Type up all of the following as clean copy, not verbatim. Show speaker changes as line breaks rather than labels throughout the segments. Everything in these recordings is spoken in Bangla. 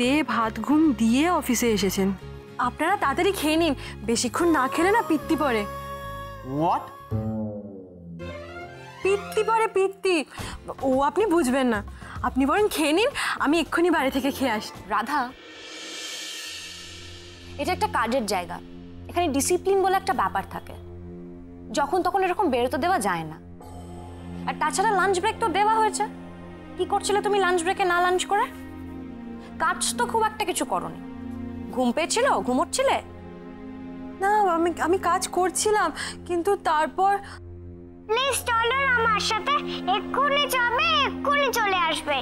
দে ভাত ঘুম দিয়ে অফিসে এসেছেন। আপনারা তাড়াতাড়ি খেয়ে নিন, বেশিক্ষণ না খেলে না পিত্তি পড়ে।
হোয়াট?
পিত্তি পড়ে, পিত্তি। ও আপনি বুঝবেন না, আপনি বরং খেয়ে নিন, আমি এক্ষুনি বাড়ি থেকে খেয়ে আসি।
রাধা, এটা একটা কাজের জায়গা, এখানে ডিসিপ্লিন বলে একটা ব্যাপার থাকে। যখন তখন এরকম বেরোতে দেওয়া যায় না। আর তাছাড়া লাঞ্চ ব্রেক তো দেওয়া হয়েছে। কি করছিলে তুমি লাঞ্চ ব্রেকে না লাঞ্চ করে? কাজ তো খুব একটা কিছু করোনি। ঘুম পেয়েছিল, ঘুমোচ্ছিলে?
না আমি কাজ করছিলাম, কিন্তু তারপর।
প্লিজ চলো আমার সাথে, এক্ষুনি যাবে, এক্ষুনি চলে আসবে।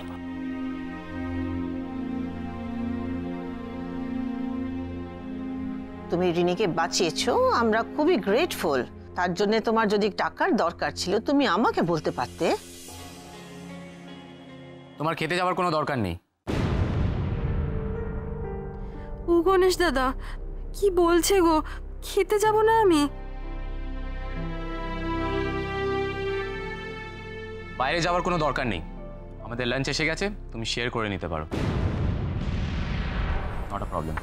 তুমি রিনিকে বাঁচিয়েছো, আমরা খুবই গ্রেটফুল। তার জন্য তোমার যদি টাকার দরকার ছিল তুমি আমাকে বলতে পারতে।
তোমার খেতে যাওয়ার কোনো দরকার নেই।
ও গণেশ দাদা কি বলছে গো, খেতে যাব না আমি?
বাইরে যাওয়ার কোনো দরকার নেই, আমাদের লাঞ্চ এসে গেছে, তুমি শেয়ার করে নিতে পারো, নট আ প্রবলেম।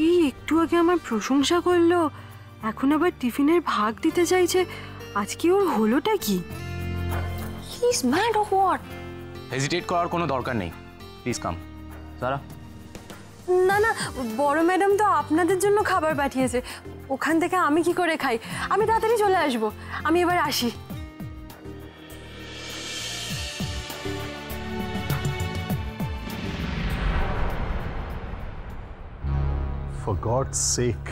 এই একটু আগে আমার প্রশংসা করলো, এখন আবার টিফিনের ভাগ দিতে চাইছে। আজকে ওর হলোটা কি?
He is mad or what?
Hesitate করার কোনো দরকার নেই, প্লিজ কাম। সারা,
না না, বড় ম্যাডাম তো আপনাদের জন্য খাবার পাঠিয়েছে, ওখান থেকে আমি কি করে খাই? আমি তাড়াতাড়ি চলে আসবো, আমি এবার আসি।
For God's sake,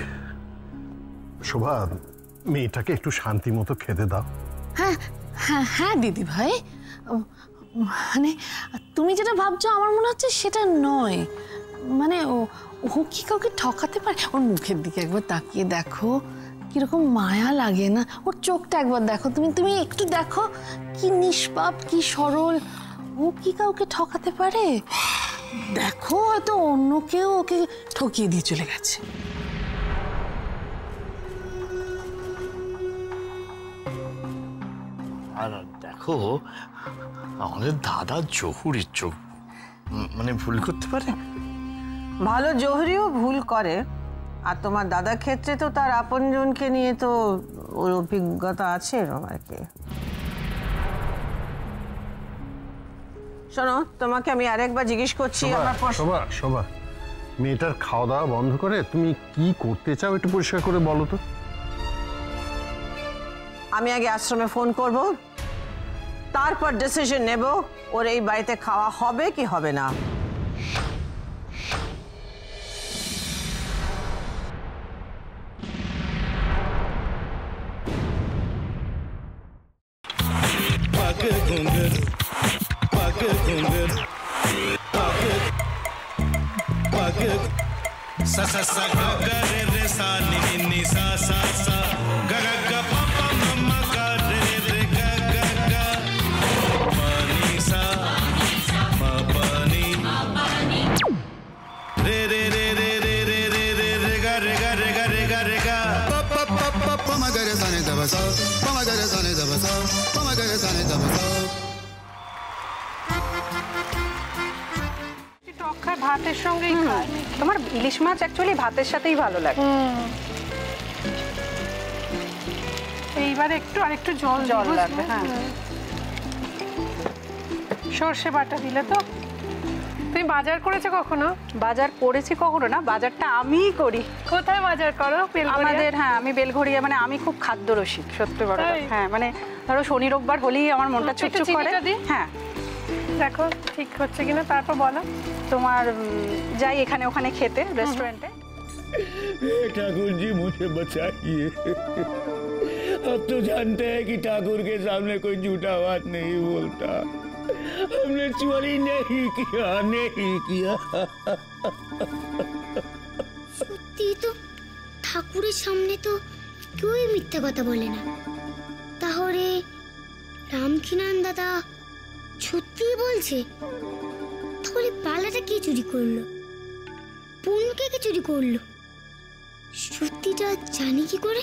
শোভা, মেয়েটাকে একটু শান্তি মতো খেতে দাও।
হ্যাঁ হ্যাঁ হ্যাঁ দিদি ভাই, মানে তুমি যেটা ভাবছো আমার মনে হচ্ছে সেটা নয়। মানে ও কি কাউকে ঠকাতে পারে? ওর মুখের দিকে একবার তাকিয়ে দেখো, কিরকম মায়া লাগে না? ওর চোখটা একবার দেখো, তুমি একটু দেখো, কি নিষ্পাপ, কি সরল। ও কি কাউকে ঠকাতে পারে? দেখো হয়তো অন্য কেউ ওকে ঠকিয়ে দিয়ে চলে গেছে।
আর দেখো, আমাদের দাদা জহুরির চোখ, মানে ভুল করতে পারে।
ভালো জহুরিও ভুল করে, আর তোমার দাদার ক্ষেত্রে তো তার আপনজনকে নিয়ে তো ওর অভিজ্ঞতা আছে এরকম আর কি। শোনো, তোমাকে আমি আরেকবার জিজ্ঞেস করছি।
শোভা, মেয়েটার খাওয়া দাওয়া বন্ধ করে তুমি কি করতে চাও একটু পরিষ্কার করে বলো তো।
আমি আগে আশ্রমে ফোন করব, তারপর ডিসিশন নেব ওর এই বাড়িতে খাওয়া হবে কি হবে না।
sa sa sa ga ga re re sa ni ni ni sa sa sa ga ga ga pa pa ma ma ga re re ga ga ga pa ni sa ma pa ni re re re re re re re re re ga re ga re ga re ga re ga pa pa pa pa pa ma ga re sa ni da ba sa pa ma ga re sa ni da ba sa pa ma ga re sa ni da ba sa।
ভাতের সঙ্গেই খায়। তোমার ইলিশ মাছ অ্যাকচুয়ালি ভাতের সাথেই ভালো লাগে। এইবার আরেকটু জল লাগবে। হ্যাঁ, সর্ষে বাটা দিলে তো। তুমি বাজার করেছো কখনো? বাজার করেছি কখনো না, বাজারটা আমিই করি। কোথায় বাজার করো? আমাদের, হ্যাঁ, আমি বেলঘড়িয়া, মানে আমি খুব খাদ্য রসিক, সত্যি বড়। হ্যাঁ, মানে ধরো শনি রোববার হলেই আমার মনটা চুপচুপ করে। হ্যাঁ, দেখো ঠিক হচ্ছে কিনা, তারপর বলো। তোমার যাই এখানে ওখানে খেতে रेस्टोरेंट है।
ठाकुर जी मुझे बचाइए, अब तो जानते हैं कि ठाकुर के सामने कोई झूठा बात नहीं बोलता। हमने चोरी नहीं किया।
সত্যি তো, ঠাকুরের সামনে তো কেউই মিথ্যা কথা বলে না। তাহলে রামকিনান দাদা সত্যিই বলছে? তাহলে পালাটা কে চুরি করলো? পুনকে কে চুরি করলো? সত্যিটা জানি কি করে?